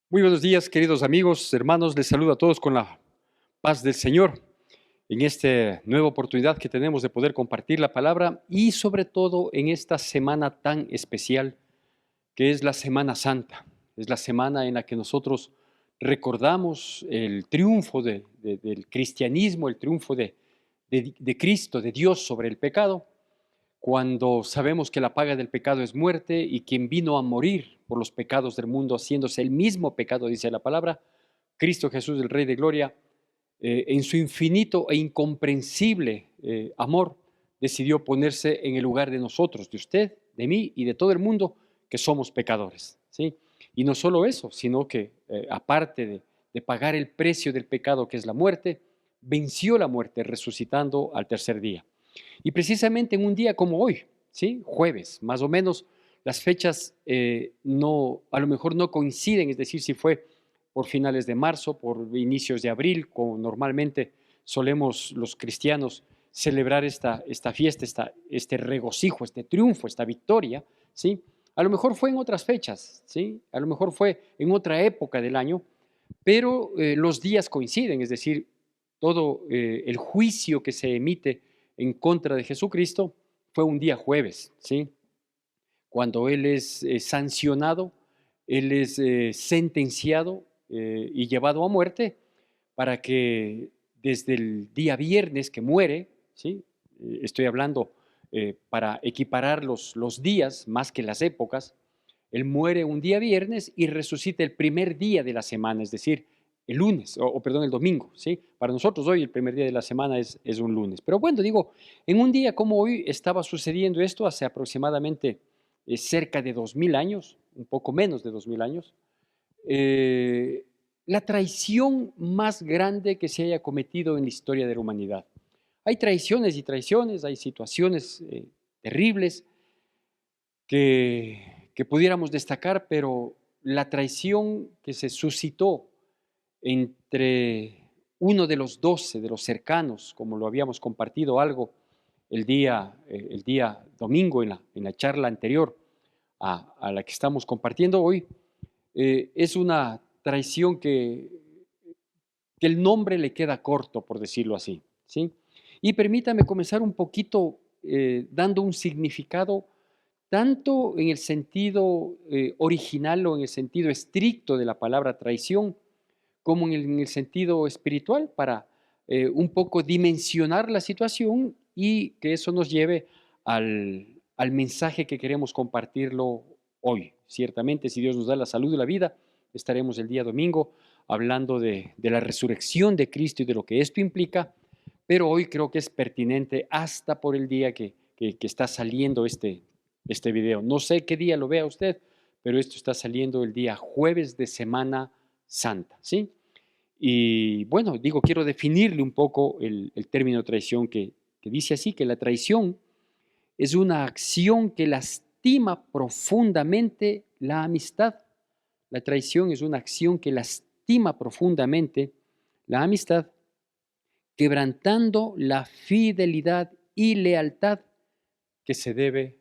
Muy buenos días, queridos amigos, hermanos. Les saludo a todos con la paz del Señor en esta nueva oportunidad que tenemos de poder compartir la palabra y sobre todo en esta semana tan especial que es la Semana Santa. Es la semana en la que nosotros recordamos el triunfo del cristianismo, el triunfo de Cristo, de Dios sobre el pecado, cuando sabemos que la paga del pecado es muerte y quien vino a morir por los pecados del mundo, haciéndose el mismo pecado, dice la palabra, Cristo Jesús, el Rey de Gloria, en su infinito e incomprensible amor, decidió ponerse en el lugar de nosotros, de usted, de mí y de todo el mundo que somos pecadores, ¿sí? Y no solo eso, sino que aparte de pagar el precio del pecado, que es la muerte, venció la muerte resucitando al tercer día. Y precisamente en un día como hoy, ¿sí? Jueves, más o menos, las fechas no, a lo mejor no coinciden, es decir, si fue por finales de marzo, por inicios de abril, como normalmente solemos los cristianos celebrar esta fiesta, este regocijo, este triunfo, esta victoria, ¿sí? A lo mejor fue en otras fechas, ¿sí? A lo mejor fue en otra época del año, pero los días coinciden, es decir, todo el juicio que se emite en contra de Jesucristo fue un día jueves, ¿sí? Cuando Él es sancionado, Él es sentenciado y llevado a muerte para que desde el día viernes que muere, ¿sí? Estoy hablando para equiparar los días más que las épocas, Él muere un día viernes y resucita el primer día de la semana, es decir, el lunes, perdón, el domingo, ¿sí? Para nosotros hoy el primer día de la semana es un lunes. Pero bueno, digo, en un día como hoy estaba sucediendo esto hace aproximadamente cerca de 2000 años, un poco menos de 2000 años, eh, la traición más grande que se haya cometido en la historia de la humanidad. Hay traiciones y traiciones, hay situaciones terribles que pudiéramos destacar, pero la traición que se suscitó entre uno de los 12, de los cercanos, como lo habíamos compartido algo el día domingo en la charla anterior a la que estamos compartiendo hoy, es una traición que el nombre le queda corto, por decirlo así, ¿sí? Y permítame comenzar un poquito dando un significado tanto en el sentido original o en el sentido estricto de la palabra traición, como en el sentido espiritual, para un poco dimensionar la situación y que eso nos lleve al mensaje que queremos compartirlo hoy. Ciertamente, si Dios nos da la salud y la vida, estaremos el día domingo hablando de la resurrección de Cristo y de lo que esto implica, pero hoy creo que es pertinente hasta por el día que está saliendo este video. No sé qué día lo vea usted, pero esto está saliendo el día jueves de Semana Santa, ¿sí? Y bueno, digo, quiero definirle un poco el término traición que dice así, que la traición es una acción que lastima profundamente la amistad. La traición es una acción que lastima profundamente la amistad, quebrantando la fidelidad y lealtad que se debe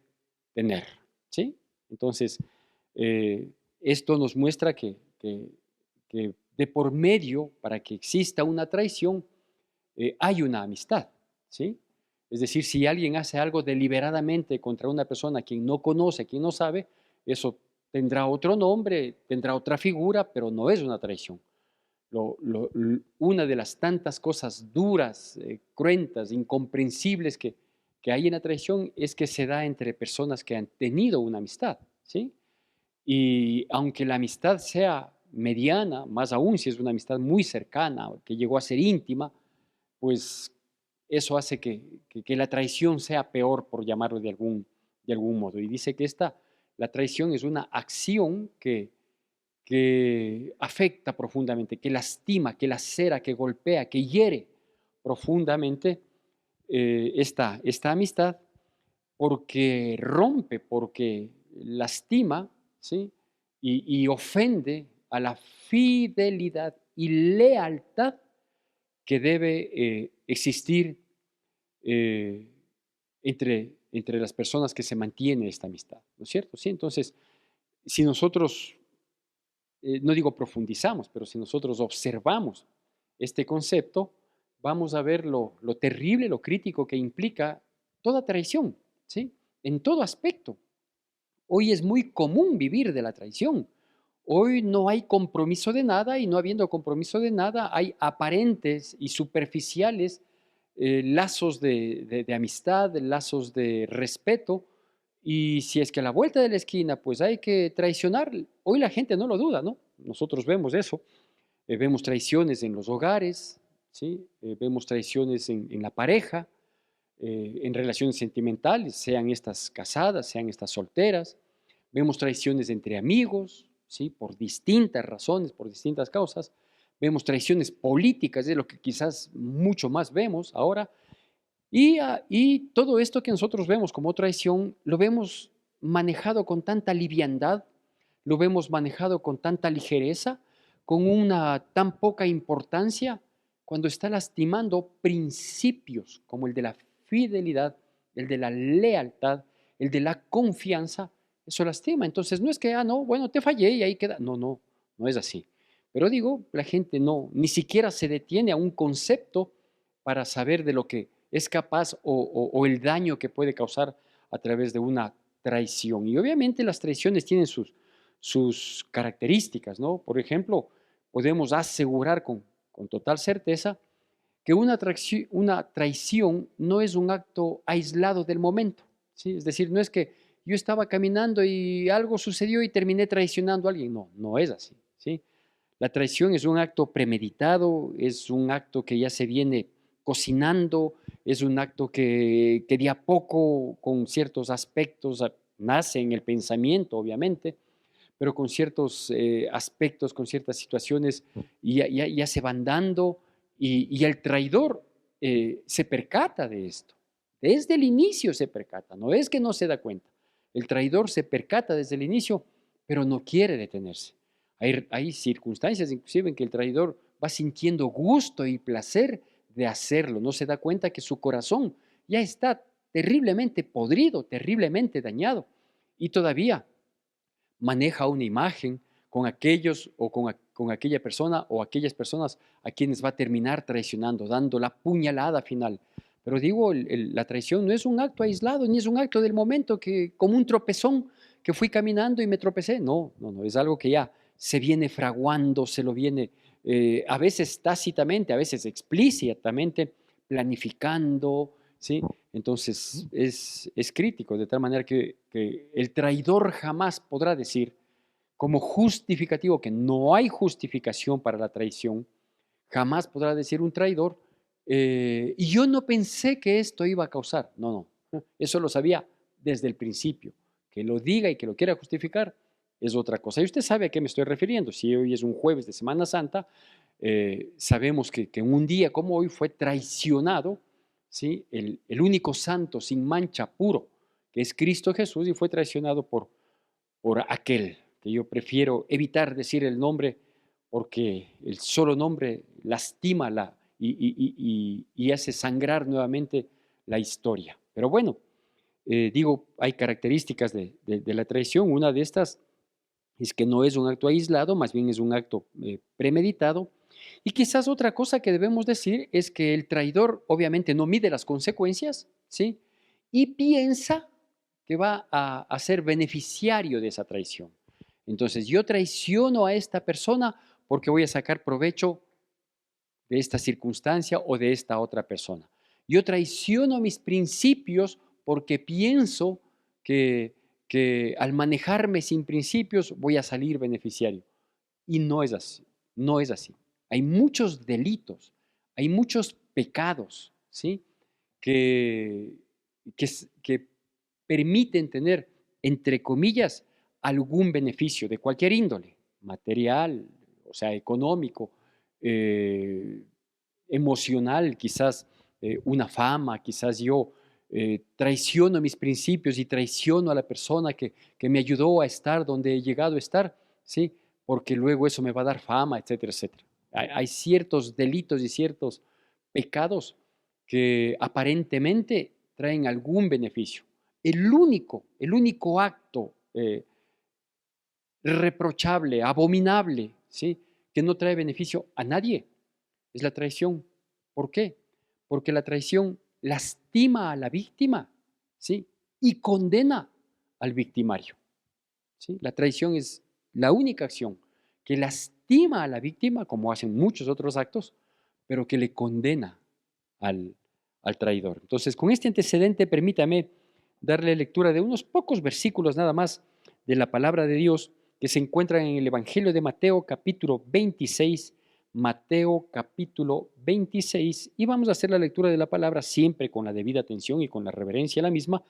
tener, ¿sí? Entonces, esto nos muestra que de por medio, para que exista una traición, hay una amistad, ¿sí? Es decir, si alguien hace algo deliberadamente contra una persona a quien no conoce, a quien no sabe, eso tendrá otro nombre, tendrá otra figura, pero no es una traición. Una de las tantas cosas duras, cruentas, incomprensibles que hay en la traición es que se da entre personas que han tenido una amistad, ¿sí? Y aunque la amistad sea mediana, más aún si es una amistad muy cercana, que llegó a ser íntima, pues eso hace que la traición sea peor, por llamarlo de algún modo. Y dice que la traición es una acción que afecta profundamente, que lastima, que lacera, que golpea, que hiere profundamente esta amistad, porque rompe, porque lastima, ¿sí? Y ofende a la fidelidad y lealtad que debe existir eh, entre entre las personas que se mantiene esta amistad, ¿no es cierto? Sí, entonces, si nosotros, no digo profundizamos, pero si nosotros observamos este concepto, vamos a ver lo terrible, lo crítico que implica toda traición, ¿sí? En todo aspecto. Hoy es muy común vivir de la traición. Hoy no hay compromiso de nada y no habiendo compromiso de nada, hay aparentes y superficiales lazos de amistad, lazos de respeto. Y si es que a la vuelta de la esquina, pues hay que traicionar, hoy la gente no lo duda, ¿no? Nosotros vemos eso, vemos traiciones en los hogares, ¿sí? Vemos traiciones en la pareja, en relaciones sentimentales, sean estas casadas, sean estas solteras. Vemos traiciones entre amigos, ¿sí? Por distintas razones, por distintas causas. Vemos traiciones políticas, es lo que quizás mucho más vemos ahora. Y todo esto que nosotros vemos como traición, lo vemos manejado con tanta liviandad, lo vemos manejado con tanta ligereza, con una tan poca importancia, cuando está lastimando principios como el de la fidelidad, el de la lealtad, el de la confianza, eso lastima. Entonces no es que, no, bueno, te fallé y ahí queda. No, no, no es así. Pero digo, la gente no, ni siquiera se detiene a un concepto para saber de lo que es capaz o el daño que puede causar a través de una traición. Y obviamente las traiciones tienen sus características, ¿no? Por ejemplo, podemos asegurar con total certeza que una traición no es un acto aislado del momento, ¿sí? Es decir, no es que yo estaba caminando y algo sucedió y terminé traicionando a alguien. No, no es así, ¿sí? La traición es un acto premeditado, es un acto que ya se viene cocinando, es un acto que de a poco, con ciertos aspectos, nace en el pensamiento, obviamente, pero con ciertos aspectos, con ciertas situaciones, ya se van dando y el traidor se percata de esto. Desde el inicio se percata, no es que no se da cuenta. El traidor se percata desde el inicio, pero no quiere detenerse. Hay circunstancias inclusive en que el traidor va sintiendo gusto y placer de hacerlo, no se da cuenta que su corazón ya está terriblemente podrido, terriblemente dañado y todavía maneja una imagen con aquellos o con aquella persona o aquellas personas a quienes va a terminar traicionando, dando la puñalada final. Pero digo, la traición no es un acto aislado, ni es un acto del momento que como un tropezón que fui caminando y me tropecé. No, no, no, es algo que ya se viene fraguando, se lo viene a veces tácitamente, a veces explícitamente planificando, ¿sí? Entonces es crítico, de tal manera que el traidor jamás podrá decir como justificativo, que no hay justificación para la traición, jamás podrá decir un traidor, y yo no pensé que esto iba a causar. No, no, eso lo sabía desde el principio. Que lo diga y que lo quiera justificar es otra cosa. Y usted sabe a qué me estoy refiriendo. Si hoy es un jueves de Semana Santa, sabemos que un día como hoy fue traicionado, ¿sí? El único santo sin mancha puro, que es Cristo Jesús, y fue traicionado por aquel, que yo prefiero evitar decir el nombre, porque el solo nombre lastima y hace sangrar nuevamente la historia. Pero bueno, digo, hay características de la traición. Una de estas es que no es un acto aislado, más bien es un acto premeditado. Y quizás otra cosa que debemos decir es que el traidor obviamente no mide las consecuencias, ¿sí? Y piensa que va a ser beneficiario de esa traición. Entonces, yo traiciono a esta persona porque voy a sacar provecho de esta circunstancia o de esta otra persona. Yo traiciono mis principios porque pienso que al manejarme sin principios voy a salir beneficiario. Y no es así, no es así. Hay muchos delitos, hay muchos pecados, ¿sí? Que, que permiten tener, entre comillas, algún beneficio de cualquier índole, material, o sea, económico, eh, emocional, quizás una fama, quizás yo traiciono mis principios y traiciono a la persona que me ayudó a estar donde he llegado a estar, ¿sí? Porque luego eso me va a dar fama, etcétera, etcétera. Hay ciertos delitos y ciertos pecados que aparentemente traen algún beneficio, el único acto reprochable, abominable, ¿sí? Que no trae beneficio a nadie, es la traición. ¿Por qué? Porque la traición lastima a la víctima, ¿sí? Y condena al victimario, ¿sí? La traición es la única acción que lastima a la víctima, como hacen muchos otros actos, pero que le condena al, al traidor. Entonces, con este antecedente, permítame darle lectura de unos pocos versículos nada más de la palabra de Dios que se encuentran en el Evangelio de Mateo capítulo 26, Mateo capítulo 26, y vamos a hacer la lectura de la palabra siempre con la debida atención y con la reverencia a la misma,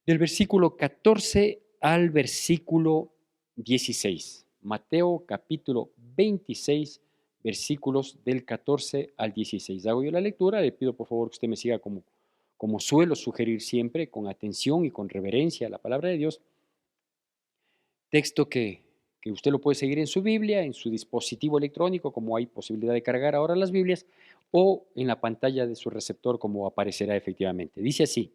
del versículo 14 al versículo 16. Mateo capítulo 26, versículos del 14 al 16. Hago yo la lectura, le pido por favor que usted me siga como suelo sugerir siempre, con atención y con reverencia a la palabra de Dios. Texto que usted lo puede seguir en su Biblia, en su dispositivo electrónico, como hay posibilidad de cargar ahora las Biblias, o en la pantalla de su receptor, como aparecerá efectivamente. Dice así: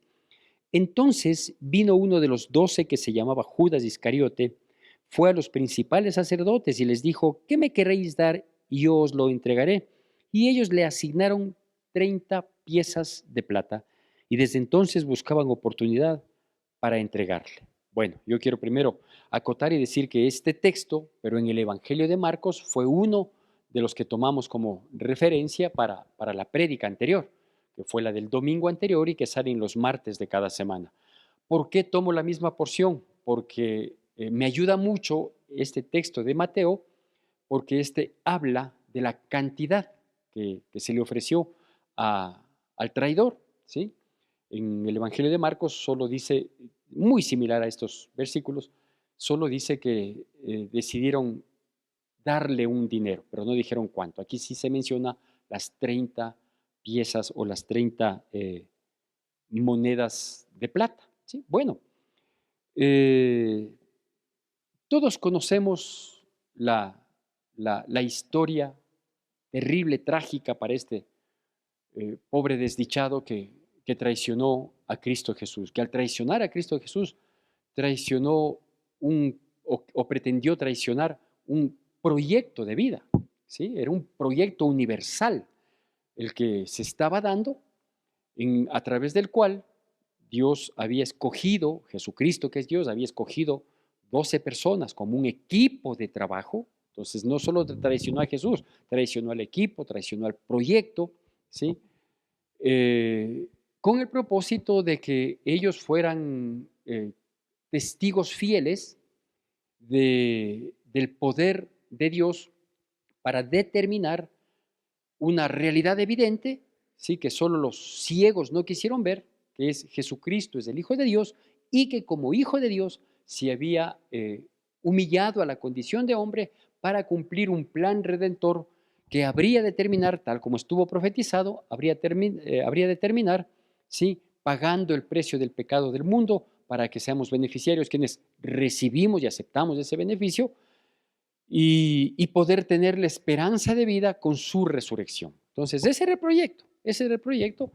entonces vino uno de los 12 que se llamaba Judas Iscariote, fue a los principales sacerdotes y les dijo: ¿qué me queréis dar? Y yo os lo entregaré. Y ellos le asignaron 30 piezas de plata y desde entonces buscaban oportunidad para entregarle. Bueno, yo quiero primero acotar y decir que este texto, pero en el Evangelio de Marcos, fue uno de los que tomamos como referencia para la prédica anterior, que fue la del domingo anterior y que salen los martes de cada semana. ¿Por qué tomo la misma porción? Porque me ayuda mucho este texto de Mateo, porque este habla de la cantidad que se le ofreció al traidor, ¿sí? En el Evangelio de Marcos solo dice, muy similar a estos versículos, solo dice que decidieron darle un dinero, pero no dijeron cuánto. Aquí sí se menciona las 30 piezas o las 30 monedas de plata, ¿sí? Bueno, eh, todos conocemos la historia terrible, trágica para este pobre desdichado que traicionó a Cristo Jesús, que al traicionar a Cristo Jesús traicionó o pretendió traicionar un proyecto de vida, ¿sí? Era un proyecto universal el que se estaba dando, a través del cual Dios había escogido, Jesucristo que es Dios, había escogido 12 personas como un equipo de trabajo. Entonces no solo traicionó a Jesús, traicionó al equipo, traicionó al proyecto, ¿sí? Eh, con el propósito de que ellos fueran testigos fieles del poder de Dios para determinar una realidad evidente, ¿sí? Que solo los ciegos no quisieron ver, que es Jesucristo, es el Hijo de Dios, y que como Hijo de Dios se había humillado a la condición de hombre para cumplir un plan redentor que habría de terminar, tal como estuvo profetizado, habría de terminar, ¿sí? Pagando el precio del pecado del mundo para que seamos beneficiarios quienes recibimos y aceptamos ese beneficio, y poder tener la esperanza de vida con su resurrección. Entonces, ese era el proyecto,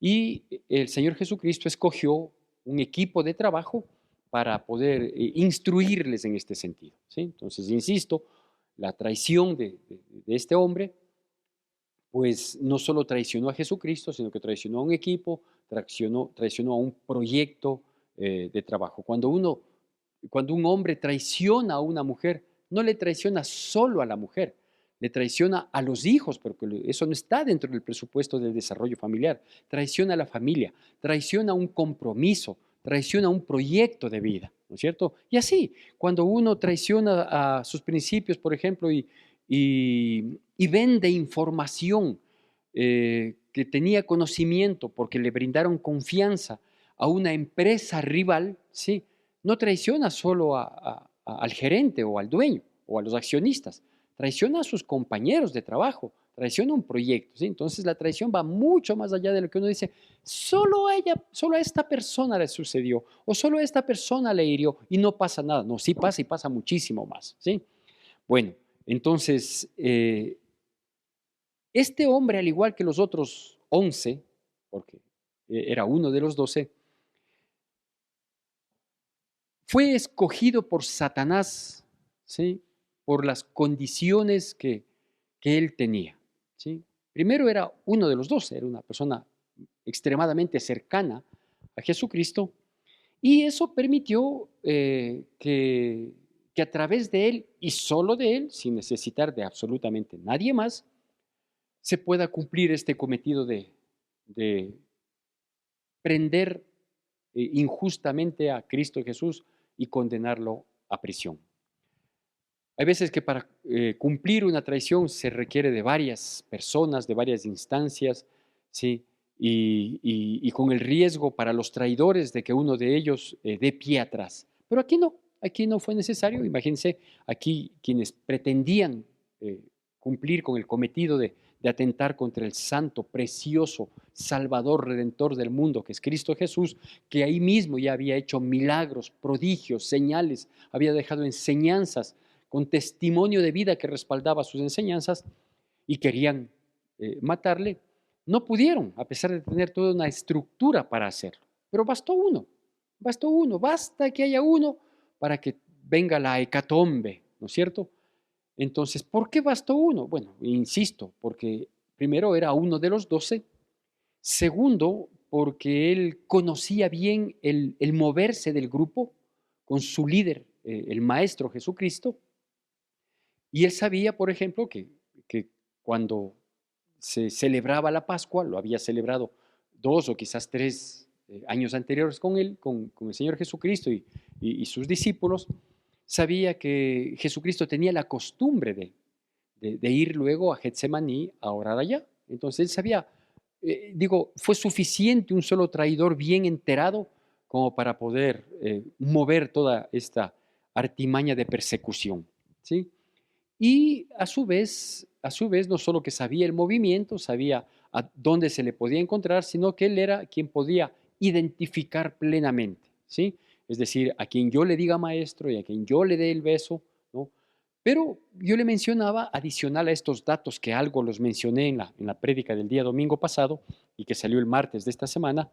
y el Señor Jesucristo escogió un equipo de trabajo para poder instruirles en este sentido, ¿sí? Entonces, insisto, la traición de este hombre, pues no solo traicionó a Jesucristo, sino que traicionó a un equipo, traicionó a un proyecto de trabajo. Cuando un hombre traiciona a una mujer, no le traiciona solo a la mujer, le traiciona a los hijos, porque eso no está dentro del presupuesto del desarrollo familiar. Traiciona a la familia, traiciona un compromiso, traiciona un proyecto de vida, ¿no es cierto? Y así, cuando uno traiciona a sus principios, por ejemplo, y vende información que tenía conocimiento porque le brindaron confianza a una empresa rival, ¿sí? No traiciona solo al gerente o al dueño o a los accionistas, traiciona a sus compañeros de trabajo, traiciona un proyecto, ¿sí? Entonces la traición va mucho más allá de lo que uno dice, solo a esta persona le sucedió, o solo a esta persona le hirió y no pasa nada. No, sí pasa, y pasa muchísimo más, ¿sí? Bueno, entonces, este hombre, al igual que los otros 11, porque era uno de los 12, fue escogido por Satanás, ¿sí? Por las condiciones que él tenía, ¿sí? Primero era uno de los 12, era una persona extremadamente cercana a Jesucristo, y eso permitió que a través de él y solo de él, sin necesitar de absolutamente nadie más, se pueda cumplir este cometido de prender injustamente a Cristo Jesús y condenarlo a prisión. Hay veces que para cumplir una traición se requiere de varias personas, de varias instancias, ¿sí? Y con el riesgo para los traidores de que uno de ellos dé pie atrás. Pero aquí no fue necesario. Imagínense, aquí quienes pretendían eh, cumplir con el cometido de atentar contra el santo, precioso, Salvador, Redentor del mundo, que es Cristo Jesús, que ahí mismo ya había hecho milagros, prodigios, señales, había dejado enseñanzas con testimonio de vida que respaldaba sus enseñanzas, y querían matarle, no pudieron, a pesar de tener toda una estructura para hacerlo. Pero bastó uno, basta que haya uno para que venga la hecatombe, ¿no es cierto? Entonces, ¿por qué bastó uno? Bueno, insisto, porque primero era uno de los 12, segundo, porque él conocía bien el moverse del grupo con su líder, el Maestro Jesucristo, y él sabía, por ejemplo, que cuando se celebraba la Pascua, lo había celebrado 2 o quizás 3 años anteriores con él, con el Señor Jesucristo y sus discípulos, sabía que Jesucristo tenía la costumbre de ir luego a Getsemaní a orar allá. Entonces él sabía, fue suficiente un solo traidor bien enterado como para poder mover toda esta artimaña de persecución, ¿sí? Y a su vez, no solo que sabía el movimiento, sabía a dónde se le podía encontrar, sino que él era quien podía identificar plenamente, ¿sí? Es decir, a quien yo le diga maestro y a quien yo le dé el beso, ¿no? Pero yo le mencionaba, adicional a estos datos que algo los mencioné en la prédica del día domingo pasado y que salió el martes de esta semana,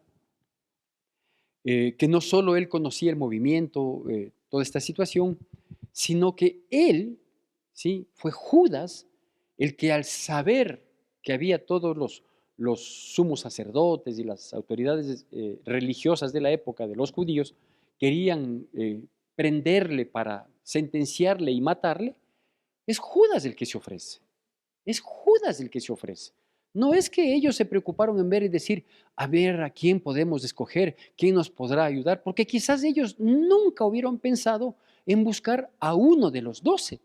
que no solo él conocía el movimiento, toda esta situación, sino que él, ¿sí? Fue Judas el que al saber que había todos los sumos sacerdotes y las autoridades religiosas de la época de los judíos querían prenderle para sentenciarle y matarle, es Judas el que se ofrece. Es Judas el que se ofrece. No es que ellos se preocuparon en ver y decir, a ver a quién podemos escoger, quién nos podrá ayudar, porque quizás ellos nunca hubieran pensado en buscar a uno de los 12.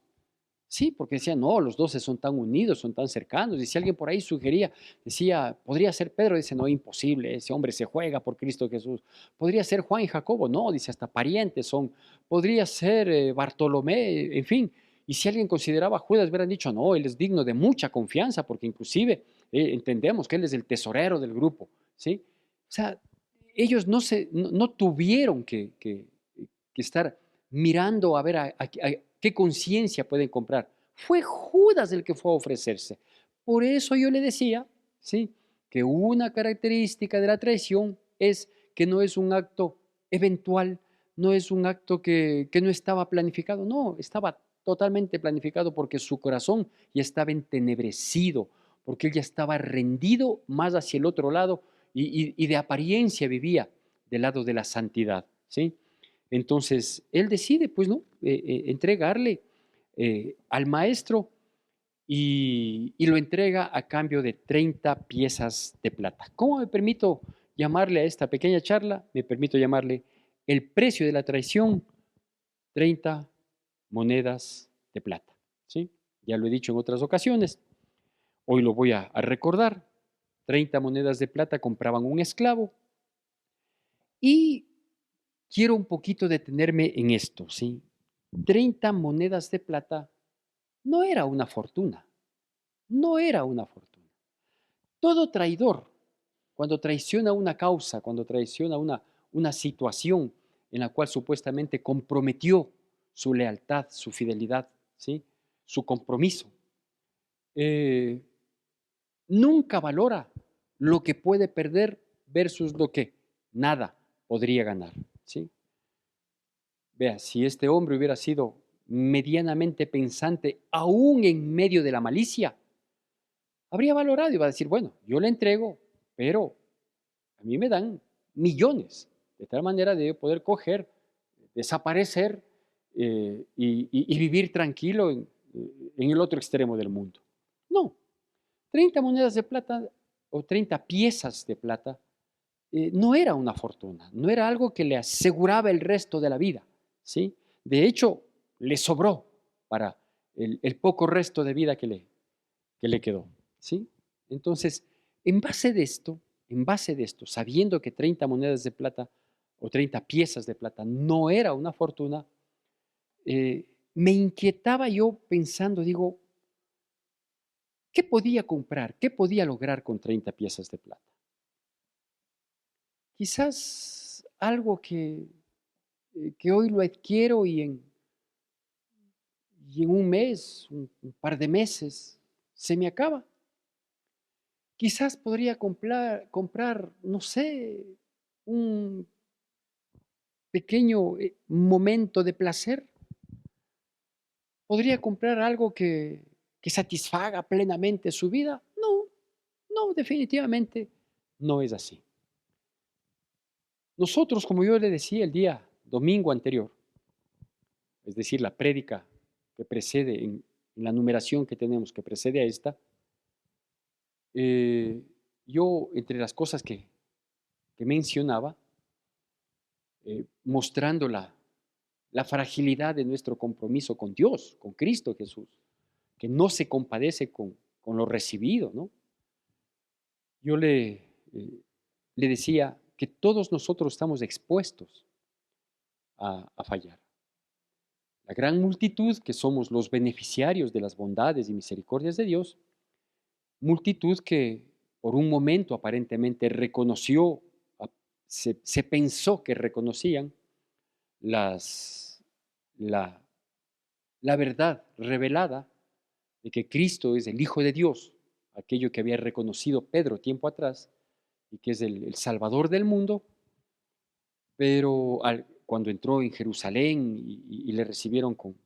Sí, porque decían, no, los 12 son tan unidos, son tan cercanos. Y si alguien por ahí sugería, decía, podría ser Pedro, dice, no, imposible, ese hombre se juega por Cristo Jesús. Podría ser Juan y Jacobo, no, dice, hasta parientes son. Podría ser Bartolomé, en fin. Y si alguien consideraba a Judas, hubieran dicho, no, él es digno de mucha confianza, porque inclusive entendemos que él es el tesorero del grupo, ¿sí? O sea, ellos no tuvieron que estar mirando a ver a qué conciencia pueden comprar. Fue Judas el que fue a ofrecerse. Por eso yo le decía, ¿sí? Que una característica de la traición es que no es un acto eventual, no es un acto que no estaba planificado, no, estaba totalmente planificado porque su corazón ya estaba entenebrecido, porque él ya estaba rendido más hacia el otro lado y de apariencia vivía del lado de la santidad, ¿sí? Entonces, él decide, pues, ¿no? Entregarle al maestro y lo entrega a cambio de 30 piezas de plata. ¿Cómo me permito llamarle a esta pequeña charla? Me permito llamarle el precio de la traición, 30 monedas de plata, ¿sí? Ya lo he dicho en otras ocasiones, hoy lo voy a recordar. 30 monedas de plata compraban un esclavo y quiero un poquito detenerme en esto, ¿sí? 30 monedas de plata no era una fortuna, no era una fortuna. Todo traidor, cuando traiciona una causa, cuando traiciona una situación en la cual supuestamente comprometió su lealtad, su fidelidad, ¿sí? Su compromiso, eh, nunca valora lo que puede perder versus lo que nada podría ganar, ¿sí? Vea, si este hombre hubiera sido medianamente pensante, aún en medio de la malicia, habría valorado y va a decir, bueno, yo le entrego, pero a mí me dan millones, de tal manera de yo poder coger, desaparecer y vivir tranquilo en el otro extremo del mundo. No, 30 monedas de plata o 30 piezas de plata no era una fortuna, no era algo que le aseguraba el resto de la vida, ¿sí? De hecho, le sobró para el poco resto de vida que le quedó, ¿sí? Entonces, en base de esto, sabiendo que 30 monedas de plata o 30 piezas de plata no era una fortuna, me inquietaba yo pensando, digo, ¿qué podía comprar? ¿Qué podía lograr con 30 piezas de plata? Quizás algo que hoy lo adquiero y en un mes, un par de meses, se me acaba. Quizás podría comprar, no sé, un pequeño momento de placer. ¿Podría comprar algo que satisfaga plenamente su vida? No, no, definitivamente no es así. Nosotros, como yo le decía el día domingo anterior, es decir, la prédica que precede en la numeración que tenemos, que precede a esta, eh, yo, entre las cosas que mencionaba, mostrando la fragilidad de nuestro compromiso con Dios, con Cristo Jesús, que no se compadece con lo recibido, ¿no? Yo le decía que todos nosotros estamos expuestos a fallar. La gran multitud que somos los beneficiarios de las bondades y misericordias de Dios, multitud que por un momento aparentemente reconoció, se pensó que reconocían las, la, la verdad revelada de que Cristo es el Hijo de Dios, aquello que había reconocido Pedro tiempo atrás, y que es el Salvador del mundo, pero cuando entró en Jerusalén y le recibieron con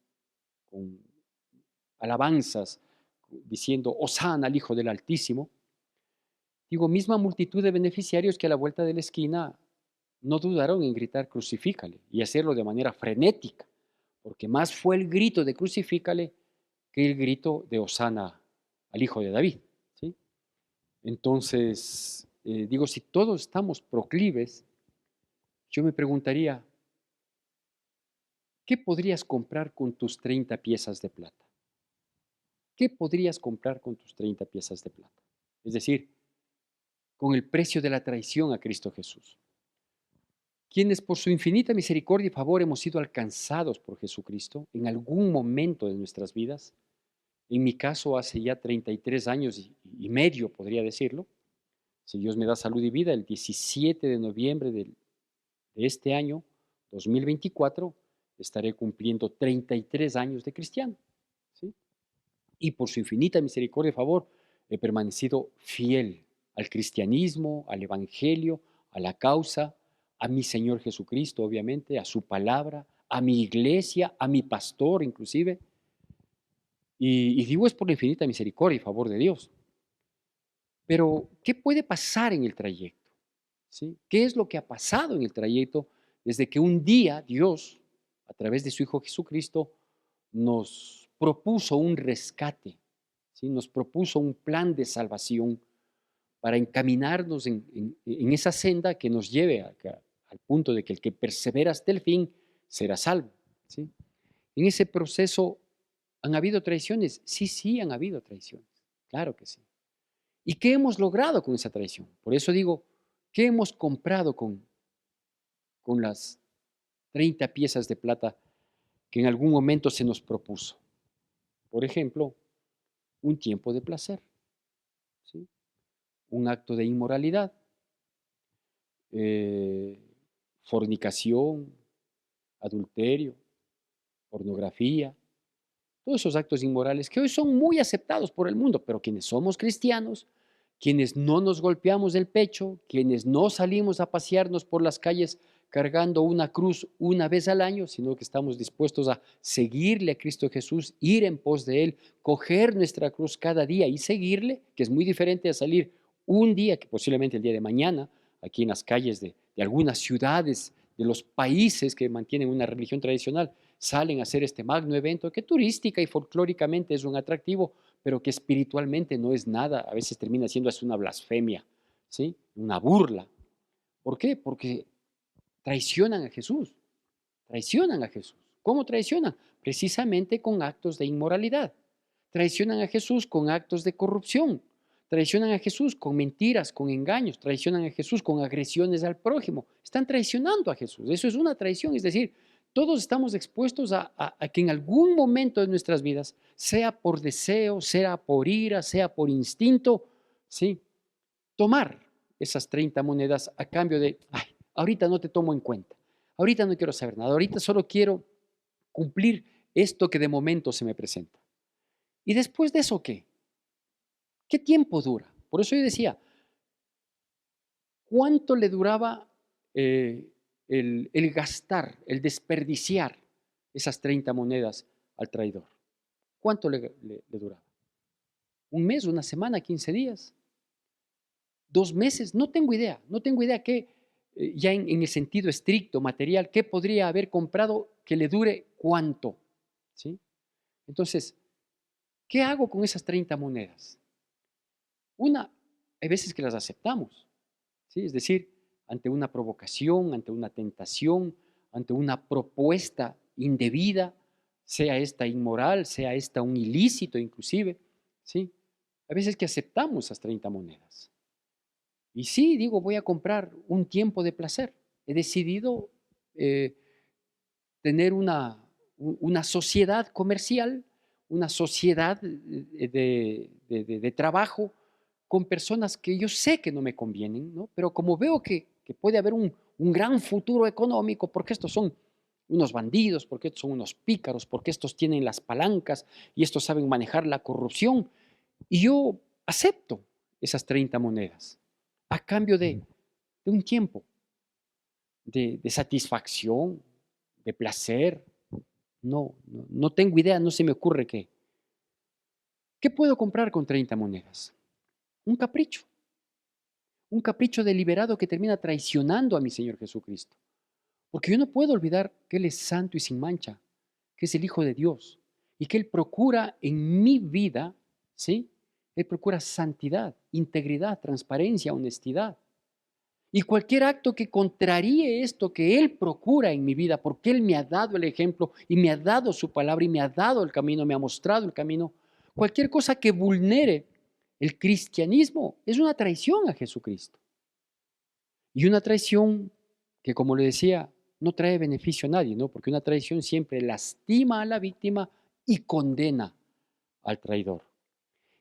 alabanzas, diciendo, Hosana al Hijo del Altísimo, digo, misma multitud de beneficiarios que a la vuelta de la esquina no dudaron en gritar crucifícale y hacerlo de manera frenética, porque más fue el grito de crucifícale que el grito de Hosana al Hijo de David, ¿sí? Entonces, digo, si todos estamos proclives, yo me preguntaría, ¿qué podrías comprar con tus 30 piezas de plata? ¿Qué podrías comprar con tus 30 piezas de plata? Es decir, con el precio de la traición a Cristo Jesús. Quienes por su infinita misericordia y favor hemos sido alcanzados por Jesucristo en algún momento de nuestras vidas, en mi caso hace ya 33 años y medio, podría decirlo, si Dios me da salud y vida, el 17 de noviembre de este año, 2024, estaré cumpliendo 33 años de cristiano, ¿sí? Y por su infinita misericordia y favor, he permanecido fiel al cristianismo, al evangelio, a la causa, a mi Señor Jesucristo, obviamente, a su palabra, a mi iglesia, a mi pastor inclusive. Y digo es por la infinita misericordia y favor de Dios. Pero, ¿qué puede pasar en el trayecto? ¿Sí? ¿Qué es lo que ha pasado en el trayecto desde que un día Dios, a través de su Hijo Jesucristo, nos propuso un rescate, ¿sí? Nos propuso un plan de salvación para encaminarnos en esa senda que nos lleve al punto de que el que persevera hasta el fin será salvo, ¿sí? En ese proceso, ¿han habido traiciones? Sí, sí, han habido traiciones, claro que sí. ¿Y qué hemos logrado con esa traición? Por eso digo, ¿qué hemos comprado con las 30 piezas de plata que en algún momento se nos propuso? Por ejemplo, un tiempo de placer, ¿sí? Un acto de inmoralidad, eh, fornicación, adulterio, pornografía, todos esos actos inmorales que hoy son muy aceptados por el mundo, pero quienes somos cristianos, quienes no nos golpeamos el pecho, quienes no salimos a pasearnos por las calles cargando una cruz una vez al año, sino que estamos dispuestos a seguirle a Cristo Jesús, ir en pos de Él, coger nuestra cruz cada día y seguirle, que es muy diferente a salir un día, que posiblemente el día de mañana, aquí en las calles de algunas ciudades, de los países que mantienen una religión tradicional, salen a hacer este magno evento que turística y folclóricamente es un atractivo, pero que espiritualmente no es nada, a veces termina siendo hasta una blasfemia, ¿sí? Una burla. ¿Por qué? Porque traicionan a Jesús, traicionan a Jesús. ¿Cómo traicionan? Precisamente con actos de inmoralidad. Traicionan a Jesús con actos de corrupción. Traicionan a Jesús con mentiras, con engaños. Traicionan a Jesús con agresiones al prójimo. Están traicionando a Jesús. Eso es una traición. Es decir, todos estamos expuestos a que en algún momento de nuestras vidas, sea por deseo, sea por ira, sea por instinto, ¿sí? Tomar esas 30 monedas a cambio de, ay, ahorita no te tomo en cuenta, ahorita no quiero saber nada, ahorita solo quiero cumplir esto que de momento se me presenta. ¿Y después de eso qué? ¿Qué tiempo dura? Por eso yo decía, ¿cuánto le duraba el gastar, el desperdiciar esas 30 monedas al traidor? ¿Cuánto le duraba? ¿Un mes, una semana, 15 días? 2 meses, no tengo idea, no tengo idea qué, ya en el sentido estricto, material, qué podría haber comprado que le dure cuánto, ¿sí? Entonces, ¿qué hago con esas 30 monedas? Una, hay veces que las aceptamos, ¿sí? Es decir, ante una provocación, ante una tentación, ante una propuesta indebida, sea esta inmoral, sea esta un ilícito inclusive, ¿sí? Hay veces que aceptamos esas 30 monedas. Y sí, digo, voy a comprar un tiempo de placer. He decidido eh, tener una sociedad comercial, una sociedad de trabajo con personas que yo sé que no me convienen, ¿no? Pero como veo que puede haber un gran futuro económico, porque estos son unos bandidos, porque estos son unos pícaros, porque estos tienen las palancas y estos saben manejar la corrupción, y yo acepto esas 30 monedas a cambio de un tiempo, de satisfacción, de placer. No tengo idea, no se me ocurre qué. ¿Qué puedo comprar con 30 monedas? Un capricho deliberado que termina traicionando a mi Señor Jesucristo. Porque yo no puedo olvidar que Él es santo y sin mancha, que es el Hijo de Dios y que Él procura en mi vida, ¿sí? Él procura santidad, integridad, transparencia, honestidad. Y cualquier acto que contraríe esto que Él procura en mi vida, porque Él me ha dado el ejemplo y me ha dado su palabra y me ha dado el camino, me ha mostrado el camino, cualquier cosa que vulnere el cristianismo es una traición a Jesucristo. Y una traición que, como le decía, no trae beneficio a nadie, ¿no? Porque una traición siempre lastima a la víctima y condena al traidor.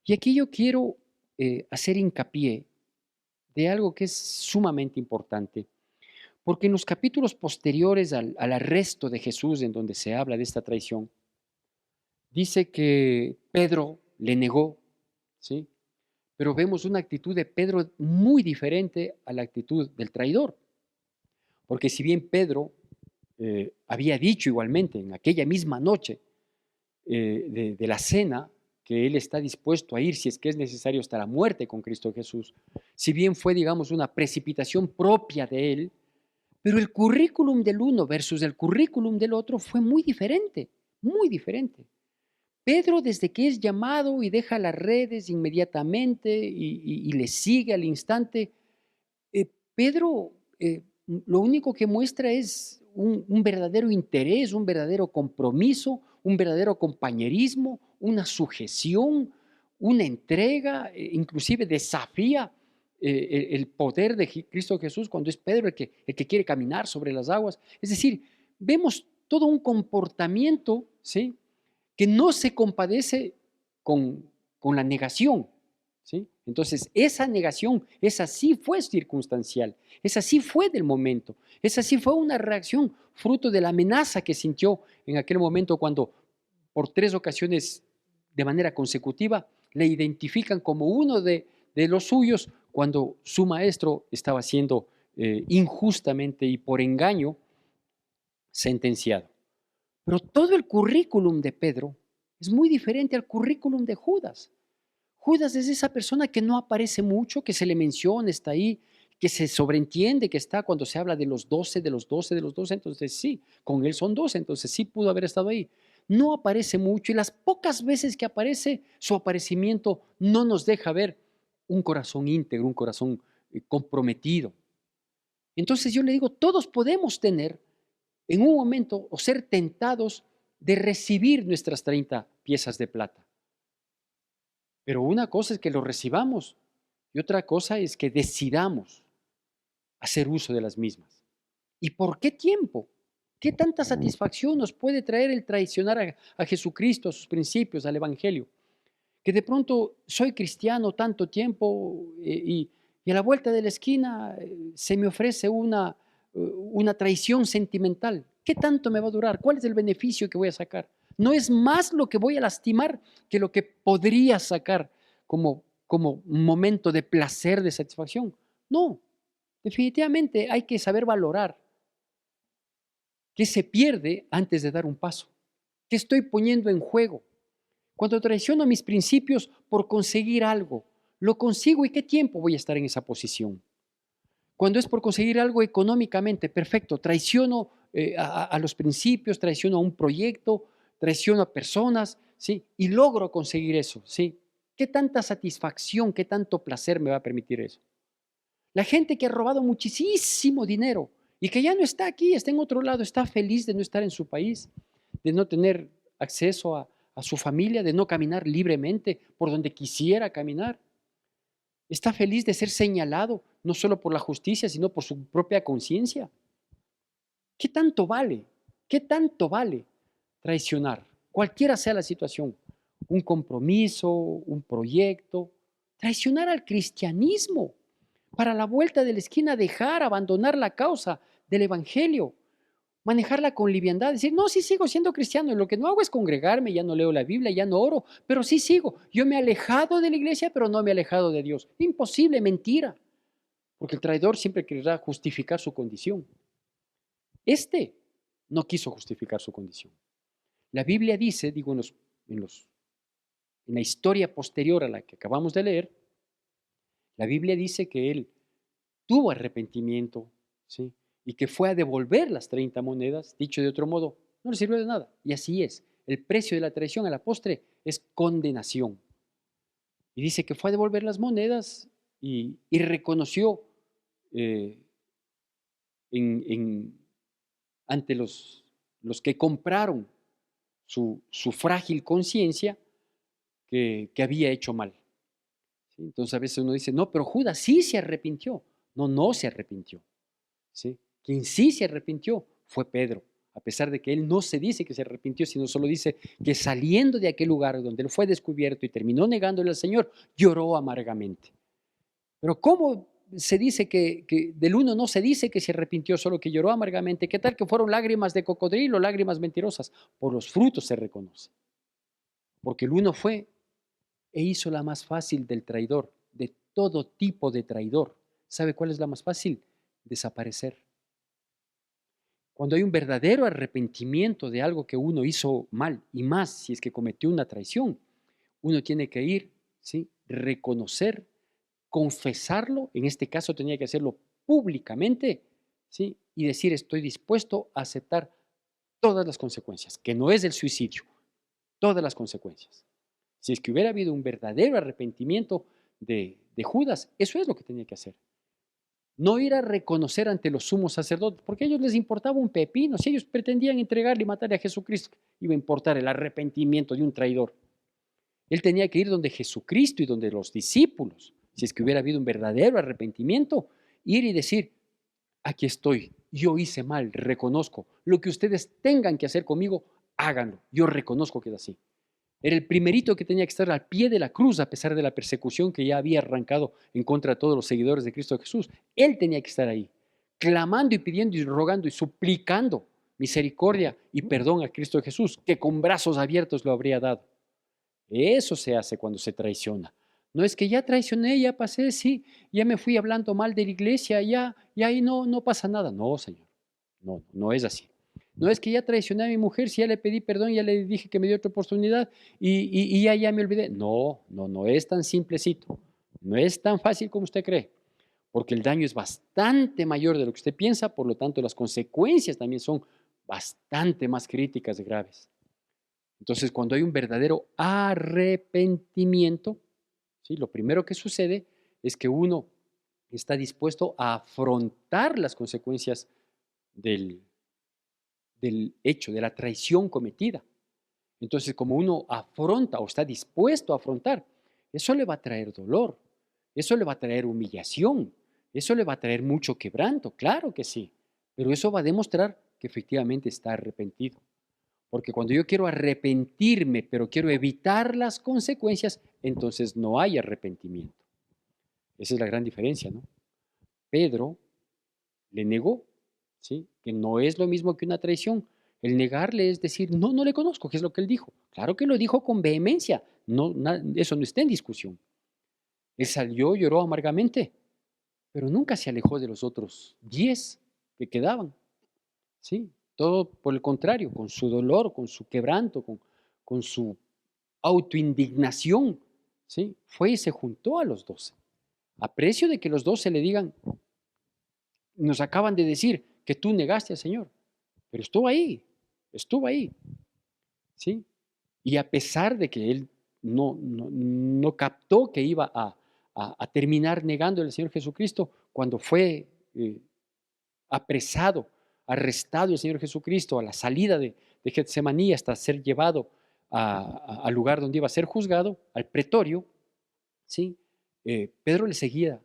Y aquí yo quiero hacer hincapié de algo que es sumamente importante, porque en los capítulos posteriores al arresto de Jesús, en donde se habla de esta traición, dice que Pedro le negó, ¿sí? Pero vemos una actitud de Pedro muy diferente a la actitud del traidor, porque si bien Pedro había dicho igualmente en aquella misma noche de la cena, que él está dispuesto a ir si es que es necesario hasta la muerte con Cristo Jesús, si bien fue, digamos, una precipitación propia de él, pero el currículum del uno versus el currículum del otro fue muy diferente, muy diferente. Pedro, desde que es llamado y deja las redes inmediatamente y le sigue al instante, Pedro lo único que muestra es un verdadero interés, un verdadero compromiso, un verdadero compañerismo, una sujeción, una entrega, inclusive desafía el poder de Cristo Jesús cuando es Pedro el que quiere caminar sobre las aguas. Es decir, vemos todo un comportamiento, ¿sí?, que no se compadece con la negación, ¿sí? Entonces, esa negación, esa sí fue circunstancial, esa sí fue del momento, esa sí fue una reacción fruto de la amenaza que sintió en aquel momento cuando por 3 ocasiones de manera consecutiva le identifican como uno de los suyos cuando su maestro estaba siendo injustamente y por engaño sentenciado. Pero todo el currículum de Pedro es muy diferente al currículum de Judas. Judas es esa persona que no aparece mucho, que se le menciona, está ahí, que se sobreentiende que está cuando se habla de los 12, de los 12, de los 12, entonces sí, con él son 12, entonces sí pudo haber estado ahí. No aparece mucho y las pocas veces que aparece, su aparecimiento no nos deja ver un corazón íntegro, un corazón comprometido. Entonces yo le digo, todos podemos tener en un momento o ser tentados de recibir nuestras 30 piezas de plata. Pero una cosa es que lo recibamos y otra cosa es que decidamos hacer uso de las mismas. ¿Y por qué tiempo? ¿Qué tanta satisfacción nos puede traer el traicionar a Jesucristo, a sus principios, al Evangelio? Que de pronto soy cristiano tanto tiempo y a la vuelta de la esquina se me ofrece una traición sentimental. ¿Qué tanto me va a durar? ¿Cuál es el beneficio que voy a sacar? No es más lo que voy a lastimar que lo que podría sacar como momento de placer, de satisfacción. No, definitivamente hay que saber valorar qué se pierde antes de dar un paso, qué estoy poniendo en juego. Cuando traiciono mis principios por conseguir algo, lo consigo y qué tiempo voy a estar en esa posición. Cuando es por conseguir algo económicamente, perfecto, traiciono a los principios, traiciono a un proyecto, traiciono a personas, ¿sí? Y logro conseguir eso, ¿sí? ¿Qué tanta satisfacción, qué tanto placer me va a permitir eso? La gente que ha robado muchísimo dinero y que ya no está aquí, está en otro lado, está feliz de no estar en su país, de no tener acceso a su familia, de no caminar libremente por donde quisiera caminar. Está feliz de ser señalado, no solo por la justicia, sino por su propia conciencia. ¿Qué tanto vale? ¿Qué tanto vale traicionar? Cualquiera sea la situación, un compromiso, un proyecto, traicionar al cristianismo para la vuelta de la esquina dejar, abandonar la causa del Evangelio, manejarla con liviandad, decir, no, sí sigo siendo cristiano, lo que no hago es congregarme, ya no leo la Biblia, ya no oro, pero sí sigo. Yo me he alejado de la iglesia, pero no me he alejado de Dios. Imposible, mentira, porque el traidor siempre querrá justificar su condición. Este no quiso justificar su condición. La Biblia dice, digo, en la historia posterior a la que acabamos de leer, la Biblia dice que él tuvo arrepentimiento, ¿sí? Y que fue a devolver las 30 monedas, dicho de otro modo, no le sirvió de nada. Y así es. El precio de la traición a la postre es condenación. Y dice que fue a devolver las monedas y reconoció eh, en, ante los que compraron su frágil conciencia que había hecho mal. ¿Sí? Entonces a veces uno dice, no, pero Judas sí se arrepintió. No, no se arrepintió. ¿Sí? Quien sí se arrepintió fue Pedro, a pesar de que él no se dice que se arrepintió, sino solo dice que saliendo de aquel lugar donde él fue descubierto y terminó negándole al Señor, lloró amargamente. Pero ¿cómo se dice que del uno no se dice que se arrepintió, solo que lloró amargamente? ¿Qué tal que fueron lágrimas de cocodrilo, lágrimas mentirosas? Por los frutos se reconoce. Porque el uno fue e hizo la más fácil del traidor, de todo tipo de traidor. ¿Sabe cuál es la más fácil? Desaparecer. Cuando hay un verdadero arrepentimiento de algo que uno hizo mal, y más si es que cometió una traición, uno tiene que ir, ¿sí? Reconocer, confesarlo, en este caso tenía que hacerlo públicamente, ¿sí? Y decir estoy dispuesto a aceptar todas las consecuencias, que no es el suicidio, todas las consecuencias. Si es que hubiera habido un verdadero arrepentimiento de Judas, eso es lo que tenía que hacer. No ir a reconocer ante los sumos sacerdotes, porque a ellos les importaba un pepino. Si ellos pretendían entregarle y matarle a Jesucristo, iba a importar el arrepentimiento de un traidor. Él tenía que ir donde Jesucristo y donde los discípulos, si es que hubiera habido un verdadero arrepentimiento, ir y decir, aquí estoy, yo hice mal, reconozco, lo que ustedes tengan que hacer conmigo, háganlo, yo reconozco que es así. Era el primerito que tenía que estar al pie de la cruz a pesar de la persecución que ya había arrancado en contra de todos los seguidores de Cristo Jesús. Él tenía que estar ahí, clamando y pidiendo y rogando y suplicando misericordia y perdón a Cristo Jesús, que con brazos abiertos lo habría dado. Eso se hace cuando se traiciona. No es que ya traicioné, ya pasé, sí, ya me fui hablando mal de la iglesia, y ahí no pasa nada. No, Señor, no es así. No es que ya traicioné a mi mujer, si ya le pedí perdón, ya le dije que me dio otra oportunidad y ya me olvidé. No es tan simplecito. No es tan fácil como usted cree, porque el daño es bastante mayor de lo que usted piensa, por lo tanto las consecuencias también son bastante más críticas y graves. Entonces, cuando hay un verdadero arrepentimiento, ¿sí? Lo primero que sucede es que uno está dispuesto a afrontar las consecuencias del, del hecho, de la traición cometida. Entonces, como uno afronta o está dispuesto a afrontar, eso le va a traer dolor, eso le va a traer humillación, eso le va a traer mucho quebranto, claro que sí, pero eso va a demostrar que efectivamente está arrepentido. Porque cuando yo quiero arrepentirme, pero quiero evitar las consecuencias, entonces no hay arrepentimiento. Esa es la gran diferencia, ¿no? Pedro le negó, ¿sí? Que no es lo mismo que una traición. El negarle es decir, no le conozco, ¿qué es lo que él dijo? Claro que lo dijo con vehemencia, eso no está en discusión. Él salió, lloró amargamente, pero nunca se alejó de los otros 10 que quedaban, ¿sí? Todo por el contrario, con su dolor, con su quebranto, con su autoindignación, ¿sí? Fue y se juntó a los 12, a precio de que los 12 le digan, nos acaban de decir que tú negaste al Señor, pero estuvo ahí, ¿sí? Y a pesar de que él no captó que iba a terminar negando al Señor Jesucristo, cuando fue apresado, arrestado el Señor Jesucristo a la salida de Getsemaní hasta ser llevado al lugar donde iba a ser juzgado, al pretorio, ¿sí? Pedro le seguía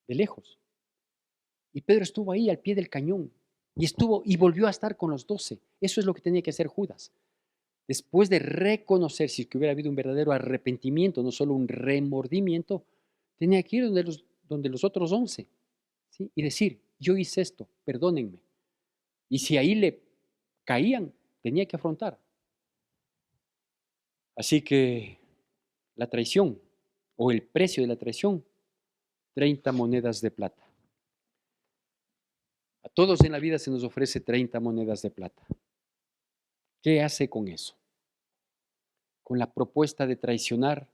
de lejos. Y Pedro estuvo ahí al pie del cañón y volvió a estar con los 12. Eso es lo que tenía que hacer Judas. Después de reconocer si que hubiera habido un verdadero arrepentimiento, no solo un remordimiento, tenía que ir donde los otros 11, ¿sí? Y decir, yo hice esto, perdónenme. Y si ahí le caían, tenía que afrontar. Así que la traición o el precio de la traición, 30 monedas de plata. A todos en la vida se nos ofrece 30 monedas de plata. ¿Qué hace con eso? Con la propuesta de traicionar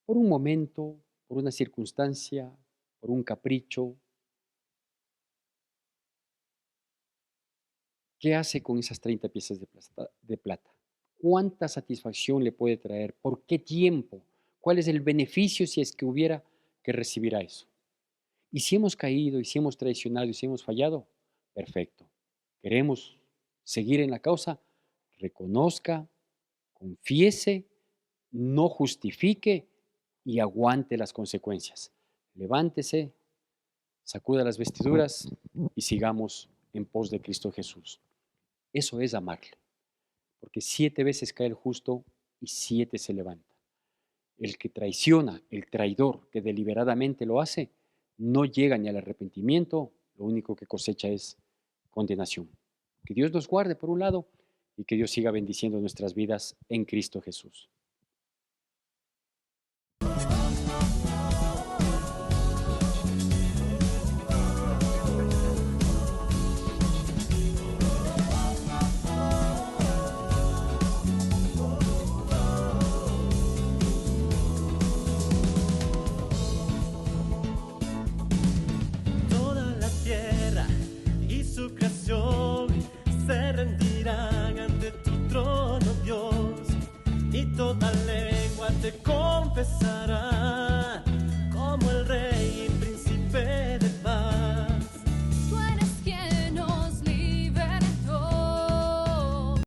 por un momento, por una circunstancia, por un capricho. ¿Qué hace con esas 30 piezas de plata? ¿Cuánta satisfacción le puede traer? ¿Por qué tiempo? ¿Cuál es el beneficio si es que hubiera que recibir a eso? Y si hemos caído, y si hemos traicionado, y si hemos fallado, perfecto. Queremos seguir en la causa, reconozca, confiese, no justifique y aguante las consecuencias. Levántese, sacuda las vestiduras y sigamos en pos de Cristo Jesús. Eso es amarle, porque 7 veces cae el justo y 7 se levanta. El que traiciona, el traidor que deliberadamente lo hace, no llega ni al arrepentimiento, lo único que cosecha es condenación. Que Dios nos guarde por un lado y que Dios siga bendiciendo nuestras vidas en Cristo Jesús. Toda la tierra y su creación se rendirán ante tu trono, Dios, y toda lengua te confesará